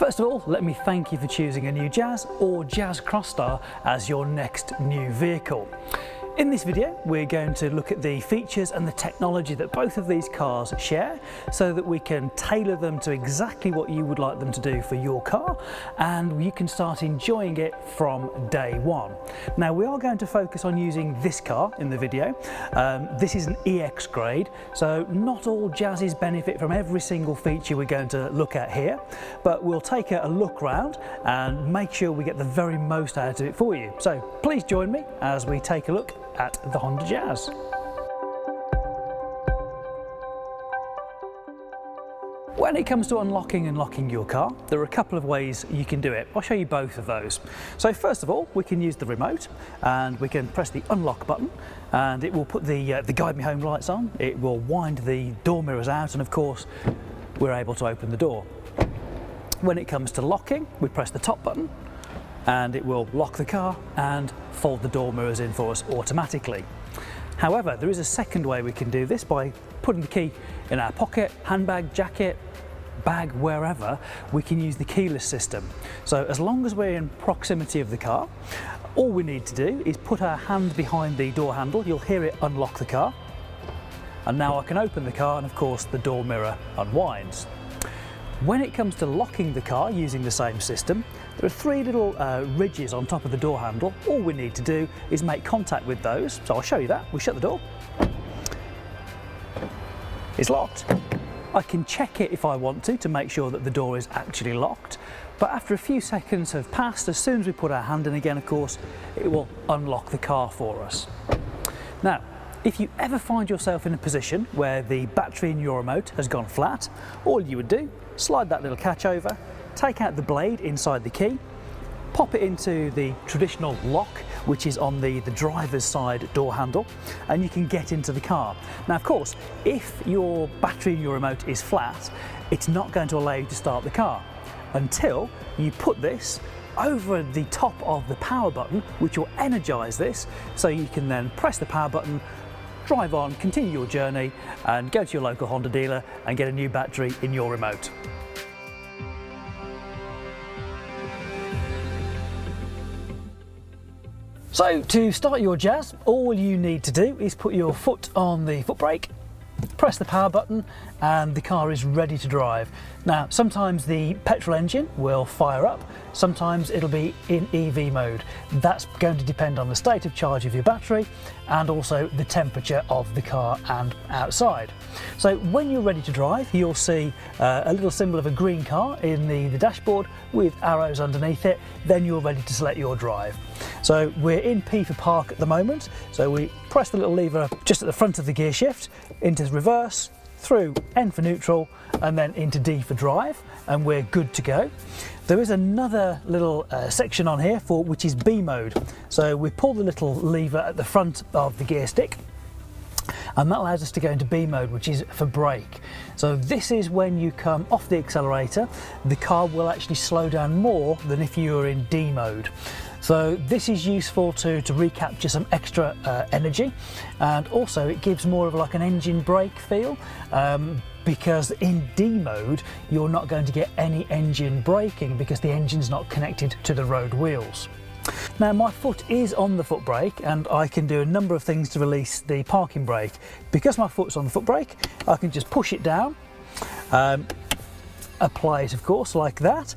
First of all, let me thank you for choosing a new Jazz or Jazz Crossstar as your next new vehicle. In this video, we're going to look at the features and the technology that both of these cars share so that we can tailor them to exactly what you would like them to do for your car, and you can start enjoying it from day one. Now, we are going to focus on using this car in the video. This is an EX grade, so not all Jazzes benefit from every single feature we're going to look at here, but we'll take a look round and make sure we get the very most out of it for you. So please join me as we take a look at the Honda Jazz. When it comes to unlocking and locking your car, there are a couple of ways you can do it. I'll show you both of those. So first of all, we can use the remote and we can press the unlock button and it will put the guide me home lights on. It will wind the door mirrors out and of course we're able to open the door. When it comes to locking, we press the top button and it will lock the car and fold the door mirrors in for us automatically. However, there is a second way we can do this by putting the key in our pocket, handbag, jacket, bag, wherever. We can use the keyless system. So as long as we're in proximity of the car, all we need to do is put our hand behind the door handle. You'll hear it unlock the car. And now I can open the car and of course the door mirror unwinds. When it comes to locking the car using the same system, there are three little ridges on top of the door handle. All we need to do is make contact with those. So I'll show you that. We shut the door. It's locked. I can check it if I want to make sure that the door is actually locked. But after a few seconds have passed, as soon as we put our hand in again, of course, it will unlock the car for us. Now, if you ever find yourself in a position where the battery in your remote has gone flat, all you would do, slide that little catch over, take out the blade inside the key, pop it into the traditional lock, which is on the driver's side door handle, and you can get into the car. Now, of course, if your battery in your remote is flat, it's not going to allow you to start the car until you put this over the top of the power button, which will energize this, so you can then press the power button, drive on, continue your journey and go to your local Honda dealer and get a new battery in your remote. So to start your Jazz, all you need to do is put your foot on the foot brake, press the power button and the car is ready to drive. Now, sometimes the petrol engine will fire up, sometimes it'll be in EV mode. That's going to depend on the state of charge of your battery and also the temperature of the car and outside. So when you're ready to drive, you'll see a little symbol of a green car in the dashboard with arrows underneath it. Then you're ready to select your drive. So we're in P for park at the moment. So we press the little lever just at the front of the gear shift, into reverse, through N for neutral, and then into D for drive, and we're good to go. There is another little section on here for which is B mode. So we pull the little lever at the front of the gear stick, and that allows us to go into B mode, which is for brake. So this is when you come off the accelerator, the car will actually slow down more than if you were in D mode. So this is useful to recapture some extra energy, and also it gives more of like an engine brake feel, because in D mode you're not going to get any engine braking because the engine's not connected to the road wheels. Now, my foot is on the foot brake and I can do a number of things to release the parking brake. Because my foot's on the foot brake, I can just push it down, apply it of course like that.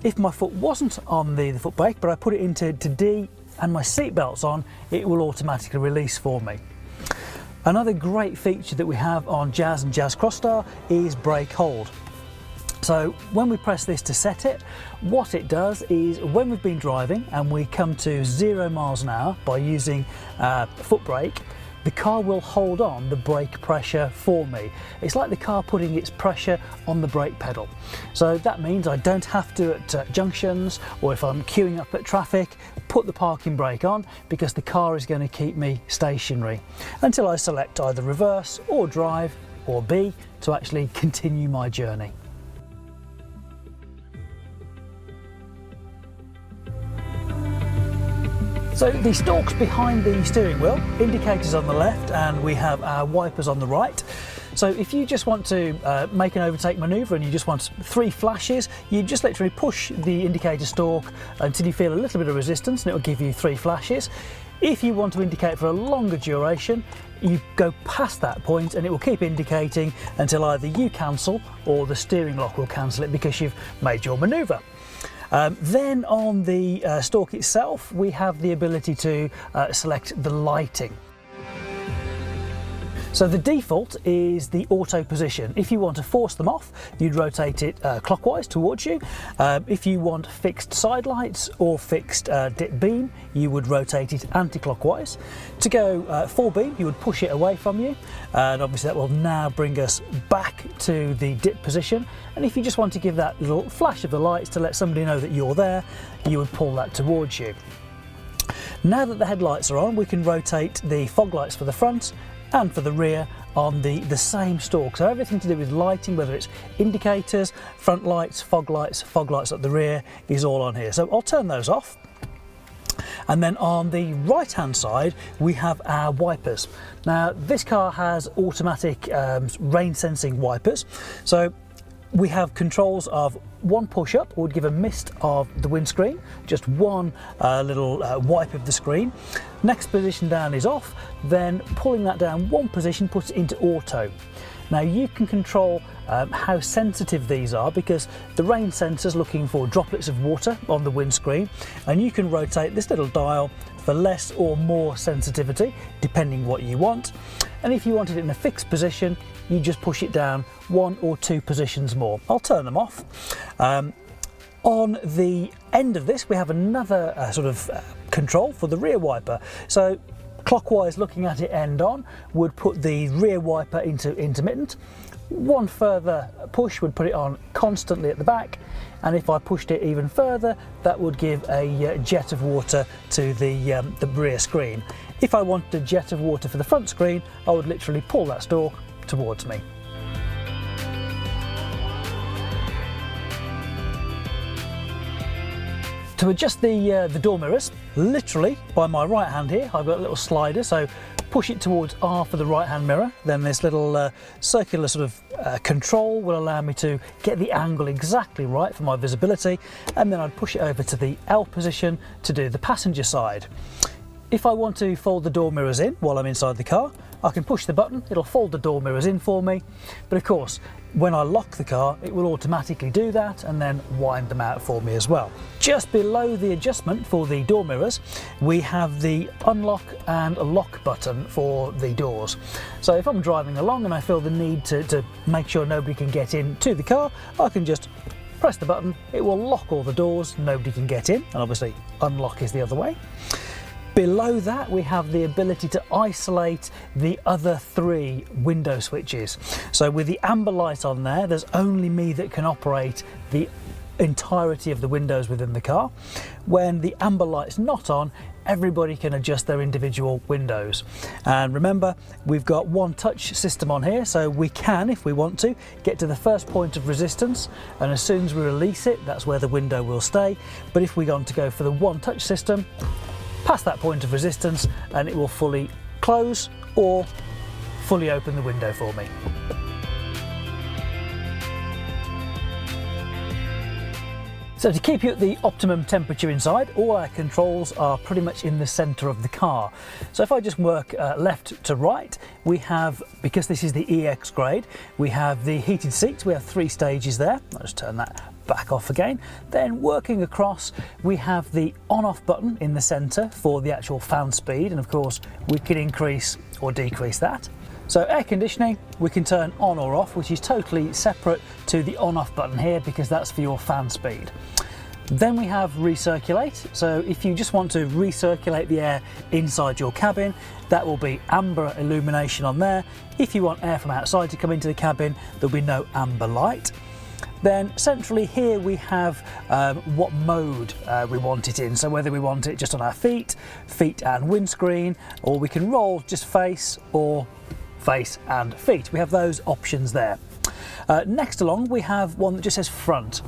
If my foot wasn't on the foot brake, but I put it into D and my seat belt's on, it will automatically release for me. Another great feature that we have on Jazz and Jazz Crossstar is brake hold. So when we press this to set it, what it does is when we've been driving and we come to 0 miles an hour by using foot brake, the car will hold on the brake pressure for me. It's like the car putting its pressure on the brake pedal. So that means I don't have to at junctions, or if I'm queuing up at traffic, put the parking brake on, because the car is going to keep me stationary until I select either reverse or drive or B to actually continue my journey. So the stalks behind the steering wheel, indicators on the left, and we have our wipers on the right. So if you just want to make an overtake manoeuvre and you just want 3 flashes, you just literally push the indicator stalk until you feel a little bit of resistance and it will give you 3 flashes. If you want to indicate for a longer duration, you go past that point and it will keep indicating until either you cancel or the steering lock will cancel it because you've made your manoeuvre. Then on the stalk itself, we have the ability to select the lighting. So the default is the auto position. If you want to force them off, you'd rotate it clockwise towards you. If you want fixed side lights or fixed dip beam, you would rotate it anti-clockwise. To go full beam, you would push it away from you, and obviously that will now bring us back to the dip position. And if you just want to give that little flash of the lights to let somebody know that you're there, you would pull that towards you. Now that the headlights are on, we can rotate the fog lights for the front and for the rear on the same stalk. So everything to do with lighting, whether it's indicators, front lights, fog lights at the rear, is all on here. So I'll turn those off. And then on the right hand side we have our wipers. Now this car has automatic rain sensing wipers. So we have controls of one push up would give a mist of the windscreen, just one little wipe of the screen. Next position down is off, then pulling that down one position puts it into auto. Now you can control how sensitive these are because the rain sensor's looking for droplets of water on the windscreen, and you can rotate this little dial for less or more sensitivity depending what you want. And if you wanted it in a fixed position, you just push it down 1 or 2 positions more. I'll turn them off. On the end of this we have another control for the rear wiper. So clockwise, looking at it end on, would put the rear wiper into intermittent. One further push would put it on constantly at the back, and if I pushed it even further, that would give a jet of water to the rear screen. If I wanted a jet of water for the front screen, I would literally pull that stalk towards me. To adjust the door mirrors, literally by my right hand here, I've got a little slider, so push it towards R for the right hand mirror, then this little circular control will allow me to get the angle exactly right for my visibility, and then I'd push it over to the L position to do the passenger side. If I want to fold the door mirrors in while I'm inside the car, I can push the button, it'll fold the door mirrors in for me, but of course when I lock the car it will automatically do that and then wind them out for me as well. Just below the adjustment for the door mirrors we have the unlock and lock button for the doors. So if I'm driving along and I feel the need to make sure nobody can get into the car, I can just press the button, it will lock all the doors, nobody can get in, and obviously unlock is the other way. Below that we have the ability to isolate the other 3 window switches. So with the amber light on there, there's only me that can operate the entirety of the windows within the car. When the amber light's not on, everybody can adjust their individual windows. And remember, we've got one touch system on here, so we can, if we want to, get to the first point of resistance, and as soon as we release it, that's where the window will stay. But if we want to go for the one touch system, past that point of resistance and it will fully close or fully open the window for me. So to keep you at the optimum temperature inside, all our controls are pretty much in the centre of the car. So if I just work left to right, we have, because this is the EX grade, we have the heated seats, we have 3 stages there. I'll just turn that back off again. Then working across, we have the on-off button in the centre for the actual fan speed, and of course we can increase or decrease that. So air conditioning, we can turn on or off, which is totally separate to the on-off button here because that's for your fan speed. Then we have recirculate. So if you just want to recirculate the air inside your cabin, that will be amber illumination on there. If you want air from outside to come into the cabin, there'll be no amber light. Then centrally here we have what mode we want it in. So whether we want it just on our feet and windscreen, or we can roll just face or face and feet. We have those options there. Next along we have one that just says front.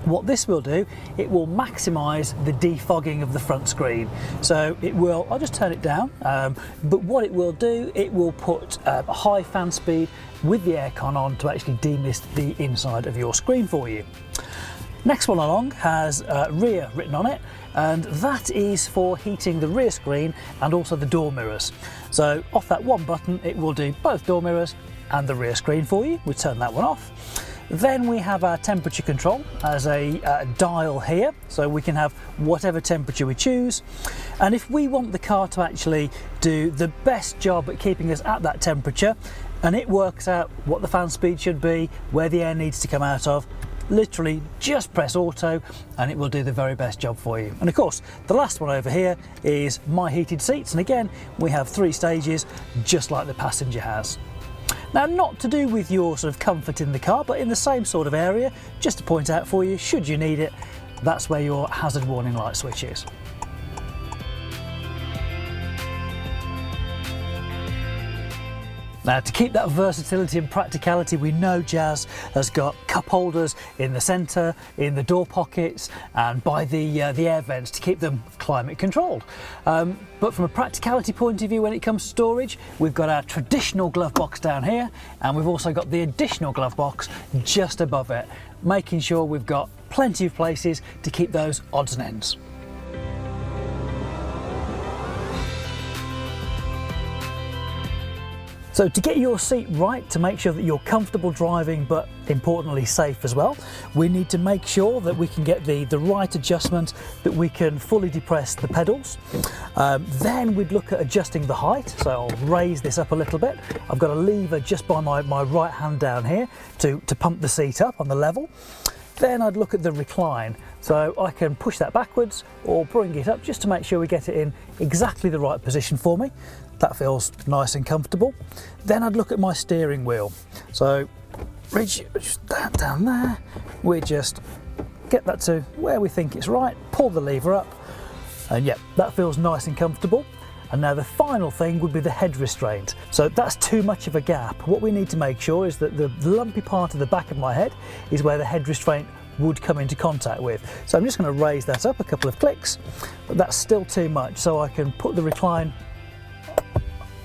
What this will do, it will maximise the defogging of the front screen. So it will, I'll just turn it down, but what it will do, it will put a high fan speed with the aircon on to actually demist the inside of your screen for you. Next one along has rear written on it, and that is for heating the rear screen and also the door mirrors. So off that one button, it will do both door mirrors and the rear screen for you. We turn that one off. Then we have our temperature control as a dial here, so we can have whatever temperature we choose. And if we want the car to actually do the best job at keeping us at that temperature, and it works out what the fan speed should be, where the air needs to come out of, literally just press auto and it will do the very best job for you. And of course, the last one over here is my heated seats, and again, we have 3 stages, just like the passenger has. Now, not to do with your sort of comfort in the car, but in the same sort of area, just to point out for you, should you need it, that's where your hazard warning light switch is. Now, to keep that versatility and practicality, we know Jazz has got cup holders in the centre, in the door pockets, and by the air vents to keep them climate controlled. But from a practicality point of view, when it comes to storage, we've got our traditional glove box down here, and we've also got the additional glove box just above it, making sure we've got plenty of places to keep those odds and ends. So to get your seat right, to make sure that you're comfortable driving, but importantly safe as well, we need to make sure that we can get the right adjustment, that we can fully depress the pedals. Then we'd look at adjusting the height. So I'll raise this up a little bit. I've got a lever just by my right hand down here to pump the seat up on the level. Then I'd look at the recline. So I can push that backwards or bring it up just to make sure we get it in exactly the right position for me. That feels nice and comfortable. Then I'd look at my steering wheel. So reach that down there. We just get that to where we think it's right, pull the lever up, and yep, that feels nice and comfortable. And now the final thing would be the head restraint. So that's too much of a gap. What we need to make sure is that the lumpy part of the back of my head is where the head restraint would come into contact with. So I'm just going to raise that up a couple of clicks, but that's still too much. So I can put the recline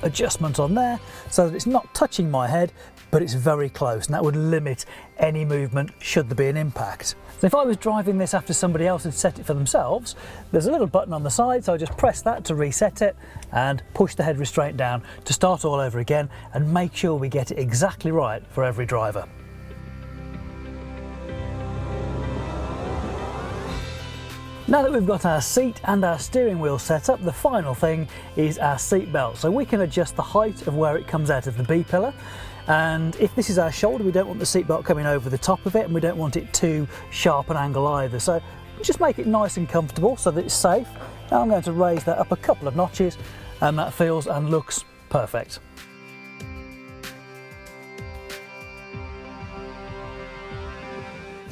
adjustment on there so that it's not touching my head, but it's very close, and that would limit any movement should there be an impact. So if I was driving this after somebody else had set it for themselves, there's a little button on the side, so I just press that to reset it and push the head restraint down to start all over again and make sure we get it exactly right for every driver. Now that we've got our seat and our steering wheel set up, the final thing is our seat belt. So we can adjust the height of where it comes out of the B-pillar. And if this is our shoulder, we don't want the seat belt coming over the top of it, and we don't want it too sharp an angle either. So just make it nice and comfortable so that it's safe. Now I'm going to raise that up a couple of notches, and that feels and looks perfect.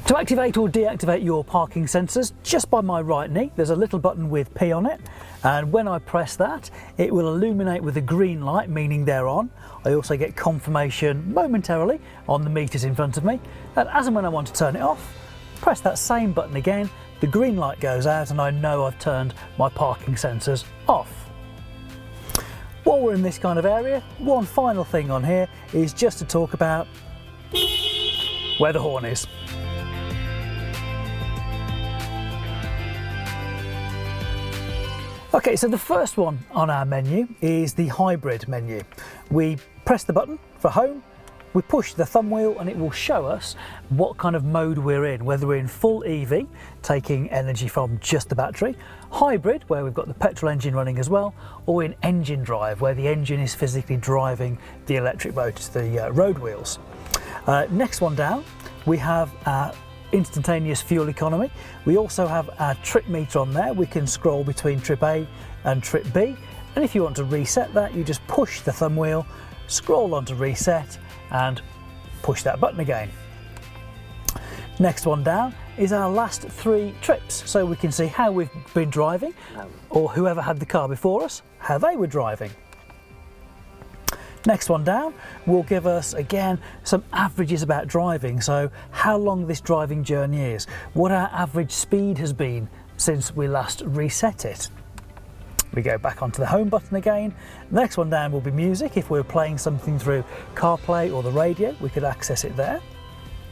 To activate or deactivate your parking sensors, just by my right knee, there's a little button with P on it, and when I press that, it will illuminate with a green light, meaning they're on. I also get confirmation momentarily on the meters in front of me, and as and when I want to turn it off, press that same button again, the green light goes out and I know I've turned my parking sensors off. While we're in this kind of area, one final thing on here is just to talk about where the horn is. Okay, so the first one on our menu is the hybrid menu. We press the button for home, we push the thumb wheel and it will show us what kind of mode we're in, whether we're in full EV, taking energy from just the battery, hybrid, where we've got the petrol engine running as well, or in engine drive, where the engine is physically driving the electric motor to the road wheels. Next one down, we have our instantaneous fuel economy. We also have our trip meter on there. We can scroll between trip A and trip B, and if you want to reset that, you just push the thumb wheel, scroll on to reset and push that button again. Next one down is our last 3 trips, so we can see how we've been driving, or whoever had the car before us, how they were driving. Next one down will give us, again, some averages about driving. So how long this driving journey is, what our average speed has been since we last reset it. We go back onto the home button again. The next one down will be music. If we're playing something through CarPlay or the radio, we could access it there.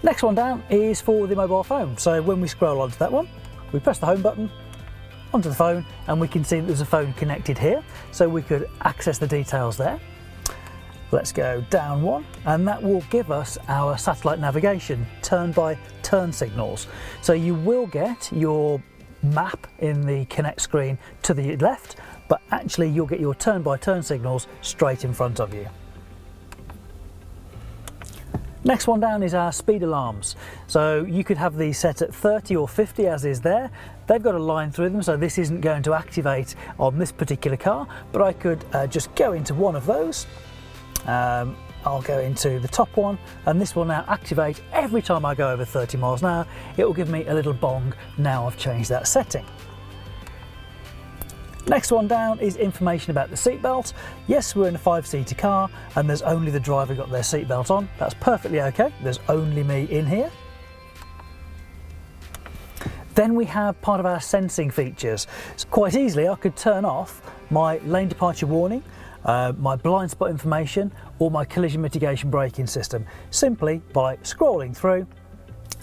Next one down is for the mobile phone. So when we scroll onto that one, we press the home button, onto the phone, and we can see that there's a phone connected here. So we could access the details there. Let's go down one, and that will give us our satellite navigation, turn by turn signals. So you will get your map in the Connect screen to the left, but actually you'll get your turn by turn signals straight in front of you. Next one down is our speed alarms. So you could have these set at 30 or 50 as is there. They've got a line through them, so this isn't going to activate on this particular car, but I could just go into one of those. I'll go into the top one, and this will now activate every time I go over 30 miles an hour. It will give me a little bong now I've changed that setting. Next one down is information about the seatbelt. Yes, we're in a 5-seater car and there's only the driver got their seatbelt on. That's perfectly okay. There's only me in here. Then we have part of our sensing features. So quite easily I could turn off my lane departure warning, my blind spot information, or my collision mitigation braking system, simply by scrolling through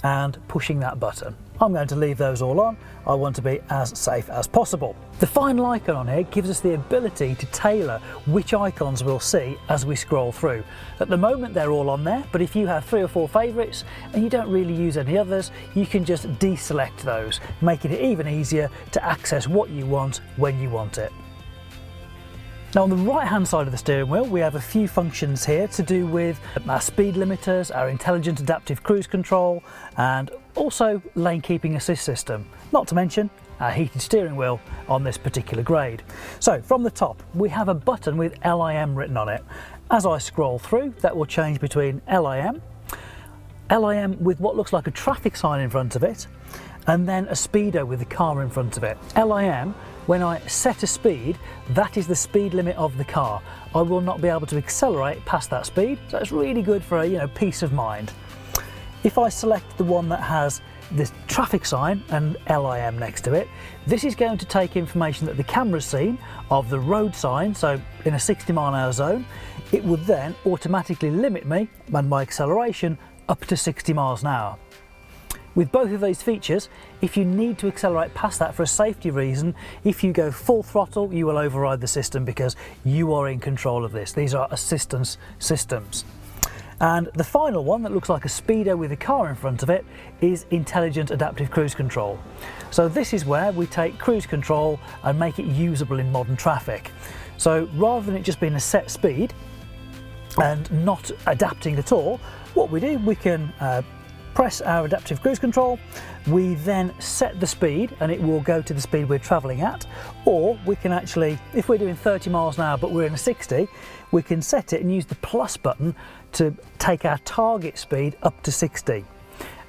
and pushing that button. I'm going to leave those all on. I want to be as safe as possible. The final icon on here gives us the ability to tailor which icons we'll see as we scroll through. At the moment they're all on there, but if you have 3 or 4 favourites and you don't really use any others, you can just deselect those, making it even easier to access what you want when you want it. Now on the right hand side of the steering wheel we have a few functions here to do with our speed limiters, our intelligent adaptive cruise control, and also lane keeping assist system, not to mention our heated steering wheel on this particular grade. So from the top we have a button with LIM written on it. As I scroll through, that will change between LIM with what looks like a traffic sign in front of it, and then a speedo with the car in front of it. LIM, when I set a speed, that is the speed limit of the car. I will not be able to accelerate past that speed, so it's really good for peace of mind. If I select the one that has this traffic sign and LIM next to it, this is going to take information that the camera's seen of the road sign, so in a 60-mile-an-hour zone, it would then automatically limit me and my acceleration up to 60 miles an hour. With both of those features, if you need to accelerate past that for a safety reason, if you go full throttle, you will override the system because you are in control of this. These are assistance systems. And the final one that looks like a speedo with a car in front of it is intelligent adaptive cruise control. So this is where we take cruise control and make it usable in modern traffic. So rather than it just being a set speed and not adapting at all, what we do, we can press our adaptive cruise control, we then set the speed and it will go to the speed we're travelling at, or we can actually, if we're doing 30 miles an hour but we're in a 60, we can set it and use the plus button to take our target speed up to 60.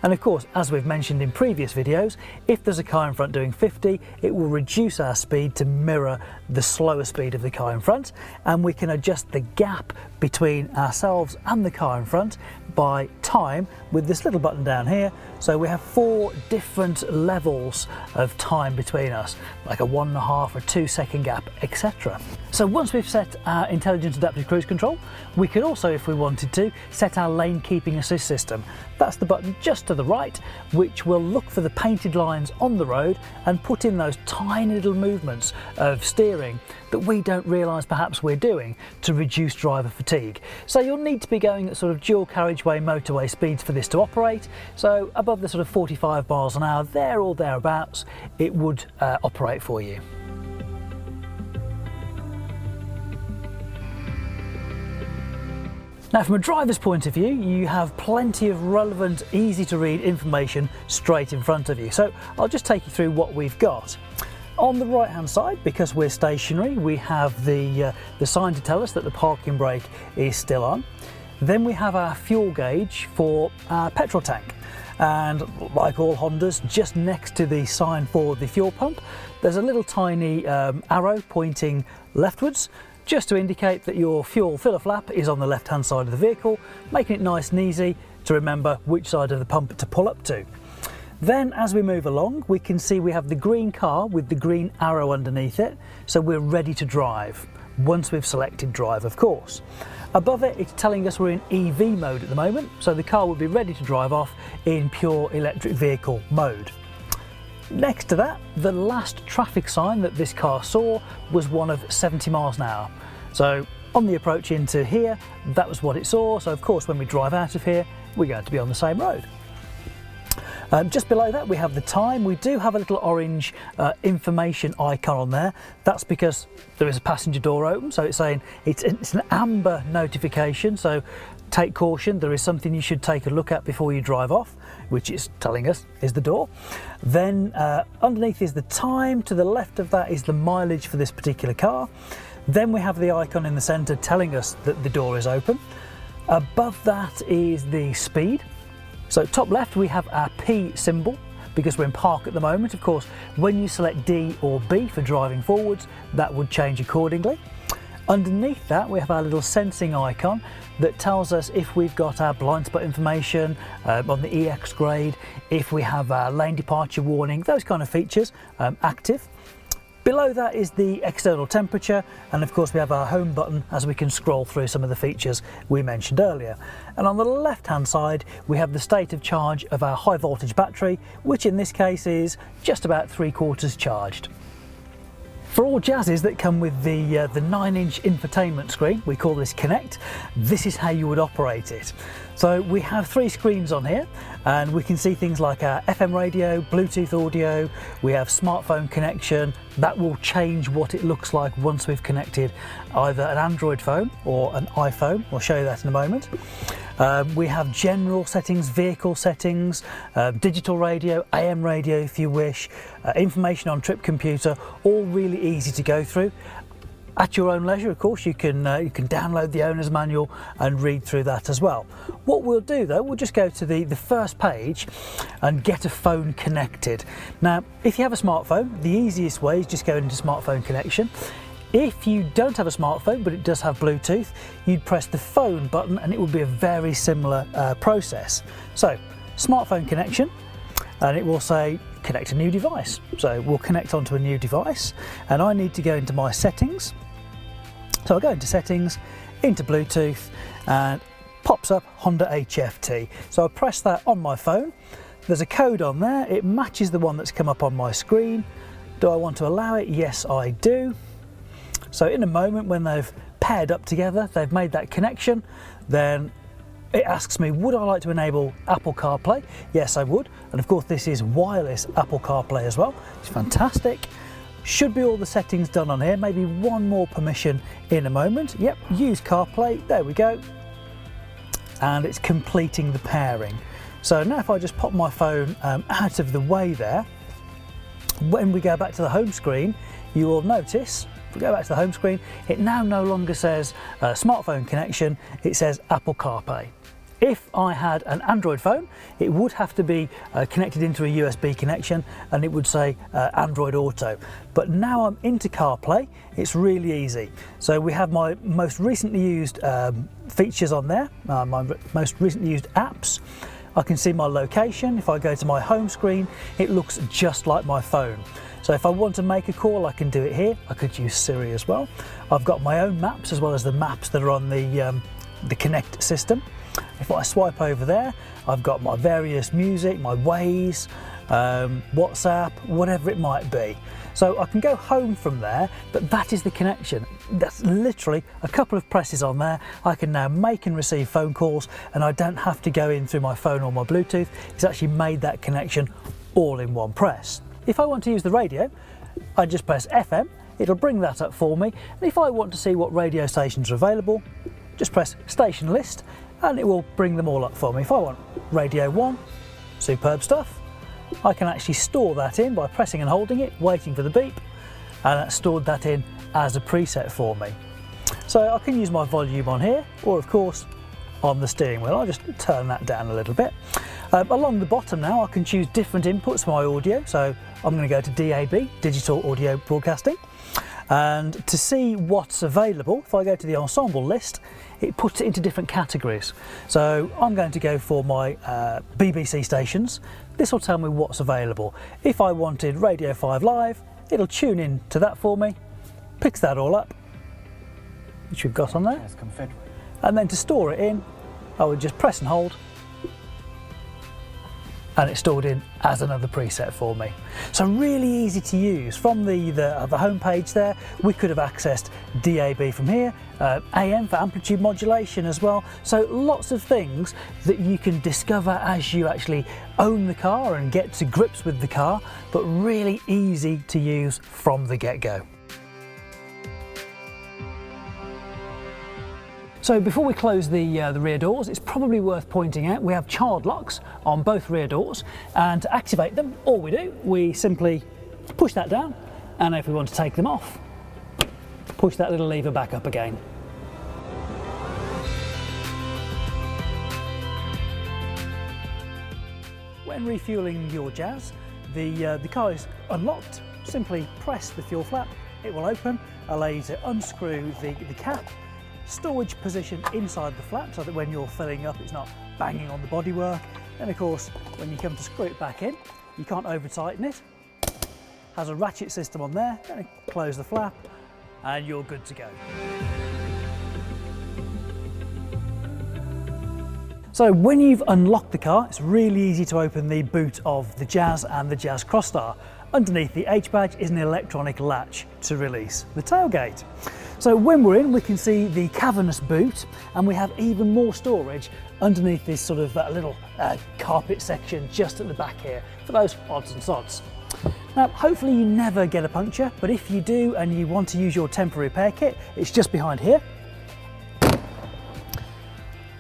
And of course, as we've mentioned in previous videos, if there's a car in front doing 50, it will reduce our speed to mirror the slower speed of the car in front, and we can adjust the gap between ourselves and the car in front by time with this little button down here. So we have 4 different levels of time between us, like a 1.5 or 2 second gap, etc. So once we've set our intelligent adaptive cruise control, we could also, if we wanted to, set our lane keeping assist system. That's the button just to the right, which will look for the painted lines on the road and put in those tiny little movements of steering that we don't realise perhaps we're doing to reduce driver fatigue. So you'll need to be going at sort of dual carriageway motorway speeds for this to operate. So above the sort of 45 miles an hour, there or thereabouts, it would operate for you. Now from a driver's point of view, you have plenty of relevant, easy to read information straight in front of you. So I'll just take you through what we've got. On the right hand side, because we're stationary, we have the sign to tell us that the parking brake is still on. Then we have our fuel gauge for our petrol tank. And like all Hondas, just next to the sign for the fuel pump, there's a little tiny arrow pointing leftwards. just to indicate that your fuel filler flap is on the left hand side of the vehicle, making it nice and easy to remember which side of the pump to pull up to. Then as we move along, we can see we have the green car with the green arrow underneath it, so we're ready to drive, once we've selected drive of course. Above it, it's telling us we're in EV mode at the moment, so the car will be ready to drive off in pure electric vehicle mode. Next to that, the last traffic sign that this car saw was one of 70 miles an hour. So on the approach into here, that was what it saw, so of course when we drive out of here, we're going to be on the same road. Just below that we have the time. We do have a little orange information icon on there. That's because there is a passenger door open, so it's saying it's an amber notification, so take caution, there is something you should take a look at before you drive off, which is telling us is the door. Then underneath is the time, to the left of that is the mileage for this particular car. Then we have the icon in the centre telling us that the door is open. Above that is the speed. So top left we have our P symbol because we're in park at the moment. Of course, when you select D or B for driving forwards, that would change accordingly. Underneath that we have our little sensing icon that tells us if we've got our blind spot information on the EX grade, if we have our lane departure warning, those kind of features active. Below that is the external temperature, and of course we have our home button as we can scroll through some of the features we mentioned earlier. And on the left hand side we have the state of charge of our high voltage battery, which in this case is just about 3/4 charged. For all jazzes that come with the 9-inch infotainment screen, we call this Connect, this is how you would operate it. So we have 3 screens on here, and we can see things like our FM radio, Bluetooth audio, we have smartphone connection. That will change what it looks like once we've connected either an Android phone or an iPhone. We'll show you that in a moment. We have general settings, vehicle settings, digital radio, AM radio if you wish, information on trip computer, all really easy to go through. At your own leisure, of course, you can download the owner's manual and read through that as well. What we'll do though, we'll just go to the first page and get a phone connected. Now, if you have a smartphone, the easiest way is just going into smartphone connection. If you don't have a smartphone, but it does have Bluetooth, you'd press the phone button and it will be a very similar process. So, smartphone connection, and it will say connect a new device. So we'll connect onto a new device, and I need to go into my settings. So I'll go into settings, into Bluetooth, and pops up Honda HFT. So I press that on my phone. There's a code on there. It matches the one that's come up on my screen. Do I want to allow it? Yes, I do. So in a moment, when they've paired up together, they've made that connection, then it asks me, would I like to enable Apple CarPlay? Yes, I would. And of course, this is wireless Apple CarPlay as well. It's fantastic. Should be all the settings done on here. Maybe one more permission in a moment. Yep, use CarPlay. There we go. And it's completing the pairing. So now if I just pop my phone out of the way there, when we go back to the home screen, you will notice, if we go back to the home screen, it now no longer says smartphone connection, it says Apple CarPlay. If I had an Android phone, it would have to be connected into a USB connection, and it would say Android Auto. But now I'm into CarPlay, it's really easy. So we have my most recently used features on there, my most recently used apps. I can see my location. If I go to my home screen, it looks just like my phone. So if I want to make a call, I can do it here. I could use Siri as well. I've got my own maps as well as the maps that are on the Connect system. If I swipe over there, I've got my various music, my Waze, WhatsApp, whatever it might be. So I can go home from there, but that is the connection. That's literally a couple of presses on there. I can now make and receive phone calls, and I don't have to go in through my phone or my Bluetooth. It's actually made that connection all in one press. If I want to use the radio, I just press FM, it'll bring that up for me. And if I want to see what radio stations are available, just press station list, and it will bring them all up for me. If I want Radio 1, superb stuff, I can actually store that in by pressing and holding it, waiting for the beep, and that stored that in as a preset for me. So I can use my volume on here, or of course on the steering wheel. I'll just turn that down a little bit. Along the bottom now, I can choose different inputs for my audio. So I'm going to go to DAB, Digital Audio Broadcasting. And to see what's available, if I go to the ensemble list, it puts it into different categories. So I'm going to go for my BBC stations. This will tell me what's available. If I wanted Radio 5 Live, it'll tune in to that for me, picks that all up, which we've got on there. And then to store it in, I would just press and hold, and it's stored in as another preset for me. So really easy to use. From the home page there, we could have accessed DAB from here, AM for amplitude modulation as well. So lots of things that you can discover as you actually own the car and get to grips with the car, but really easy to use from the get-go. So before we close the rear doors, it's probably worth pointing out we have child locks on both rear doors, and to activate them, all we do, we simply push that down, and if we want to take them off, push that little lever back up again. When refueling your Jazz, the car is unlocked. Simply press the fuel flap, it will open, allow you to unscrew the cap, storage position inside the flap so that when you're filling up it's not banging on the bodywork. Then of course when you come to screw it back in, you can't over tighten it. Has a ratchet system on there, then close the flap and you're good to go. So when you've unlocked the car, it's really easy to open the boot of the Jazz and the Jazz Crossstar. Underneath the H badge is an electronic latch to release the tailgate. So when we're in, we can see the cavernous boot, and we have even more storage underneath this sort of little carpet section just at the back here for those odds and sods. Now, hopefully you never get a puncture, but if you do and you want to use your temporary repair kit, it's just behind here.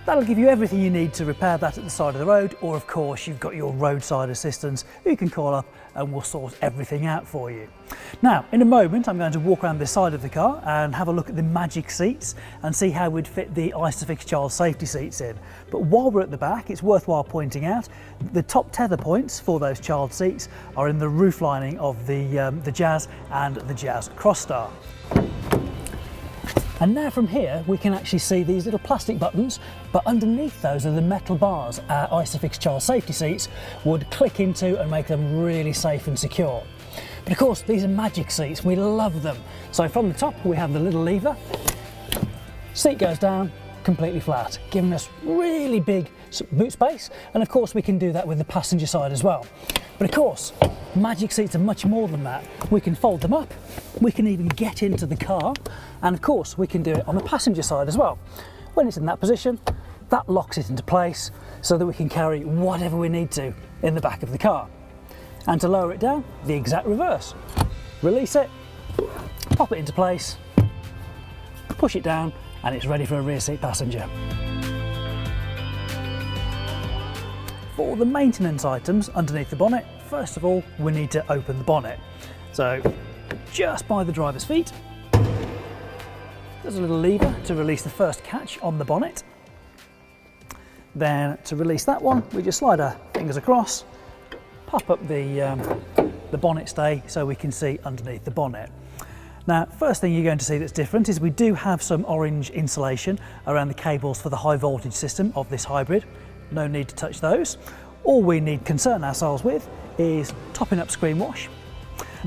That'll give you everything you need to repair that at the side of the road, or of course you've got your roadside assistants who you can call up and will sort everything out for you. Now, in a moment I'm going to walk around this side of the car and have a look at the magic seats and see how we'd fit the Isofix child safety seats in. But while we're at the back, it's worthwhile pointing out the top tether points for those child seats are in the roof lining of the Jazz and the Jazz Crossstar. And now from here we can actually see these little plastic buttons, but underneath those are the metal bars our Isofix child safety seats would click into and make them really safe and secure. But of course these are magic seats, we love them. So from the top we have the little lever, seat goes down completely flat, giving us really big boot space, and of course we can do that with the passenger side as well. But of course, magic seats are much more than that. We can fold them up, we can even get into the car, and of course we can do it on the passenger side as well. When it's in that position, that locks it into place so that we can carry whatever we need to in the back of the car. And to lower it down, the exact reverse. Release it, pop it into place, push it down, and it's ready for a rear seat passenger. For the maintenance items underneath the bonnet, first of all, we need to open the bonnet. So just by the driver's feet, there's a little lever to release the first catch on the bonnet. Then to release that one, we just slide our fingers across, pop up the bonnet stay so we can see underneath the bonnet. Now, first thing you're going to see that's different is we do have some orange insulation around the cables for the high voltage system of this hybrid. No need to touch those. All we need to concern ourselves with is topping up screen wash.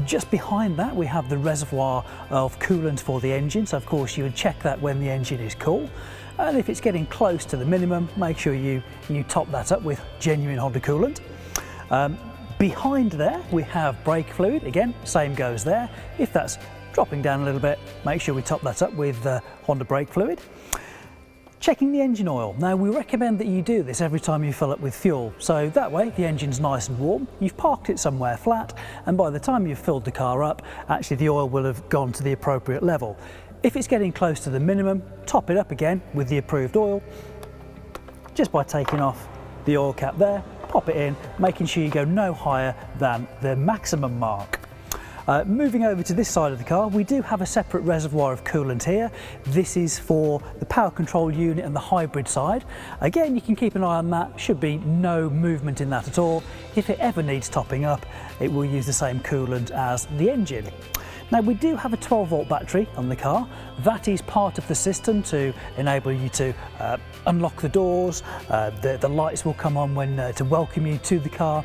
Just behind that we have the reservoir of coolant for the engine, so of course you would check that when the engine is cool, and if it's getting close to the minimum, make sure you top that up with genuine Honda coolant. Behind there we have brake fluid, again same goes there. If that's dropping down a little bit, make sure we top that up with Honda brake fluid. Checking the engine oil. Now we recommend that you do this every time you fill up with fuel, so that way the engine's nice and warm, you've parked it somewhere flat, and by the time you've filled the car up, actually the oil will have gone to the appropriate level. If it's getting close to the minimum, top it up again with the approved oil, just by taking off the oil cap there, pop it in, making sure you go no higher than the maximum mark. Moving over to this side of the car, we do have a separate reservoir of coolant here. This is for the power control unit and the hybrid side. Again, you can keep an eye on that, should be no movement in that at all. If it ever needs topping up, it will use the same coolant as the engine. Now we do have a 12-volt battery on the car. That is part of the system to enable you to unlock the doors, the lights will come on when to welcome you to the car,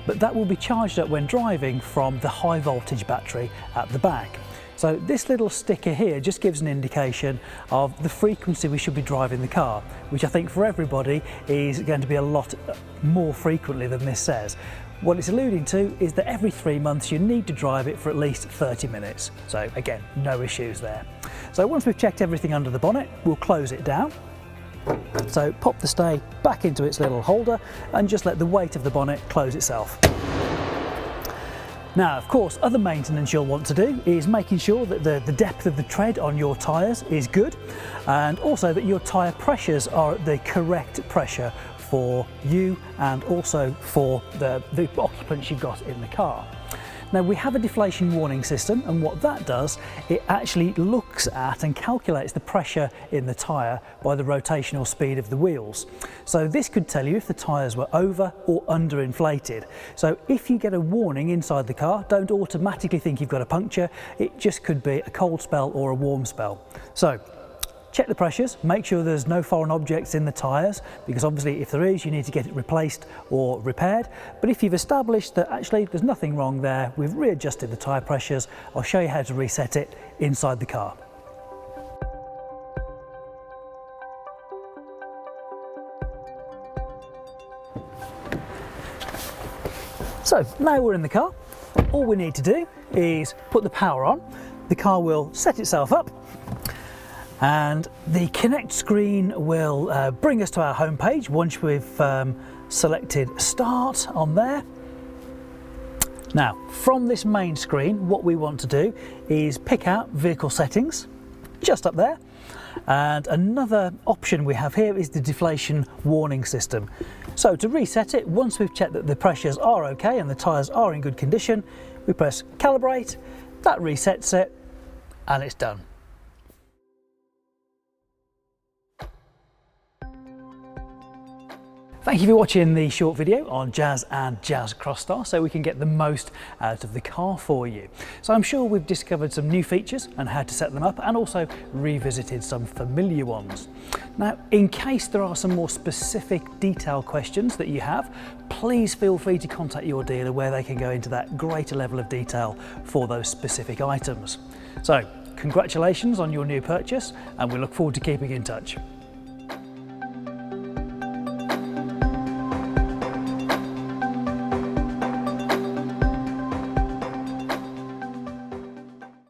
but that will be charged up when driving from the high voltage battery at the back. So this little sticker here just gives an indication of the frequency we should be driving the car, which I think for everybody is going to be a lot more frequently than this says. What it's alluding to is that every 3 months you need to drive it for at least 30 minutes. So again, no issues there. So once we've checked everything under the bonnet, we'll close it down. So pop the stay back into its little holder and just let the weight of the bonnet close itself. Now, of course, other maintenance you'll want to do is making sure that the depth of the tread on your tyres is good, and also that your tyre pressures are at the correct pressure for you and also for the occupants you've got in the car. Now we have a deflation warning system, and what that does, it actually looks at and calculates the pressure in the tyre by the rotational speed of the wheels. So this could tell you if the tyres were over or under inflated. So if you get a warning inside the car, don't automatically think you've got a puncture. It just could be a cold spell or a warm spell. So check the pressures, make sure there's no foreign objects in the tyres, because obviously if there is, you need to get it replaced or repaired. But if you've established that actually there's nothing wrong there, we've readjusted the tyre pressures, I'll show you how to reset it inside the car. So now we're in the car, all we need to do is put the power on. The car will set itself up, and the Connect screen will bring us to our home page once we've selected Start on there. Now, from this main screen, what we want to do is pick out Vehicle Settings, just up there. And another option we have here is the Deflation Warning System. So to reset it, once we've checked that the pressures are okay and the tyres are in good condition, we press Calibrate, that resets it, and it's done. Thank you for watching the short video on Jazz and Jazz Crossstar, so we can get the most out of the car for you. So I'm sure we've discovered some new features and how to set them up, and also revisited some familiar ones. Now, in case there are some more specific detail questions that you have, please feel free to contact your dealer where they can go into that greater level of detail for those specific items. So, congratulations on your new purchase, and we look forward to keeping in touch.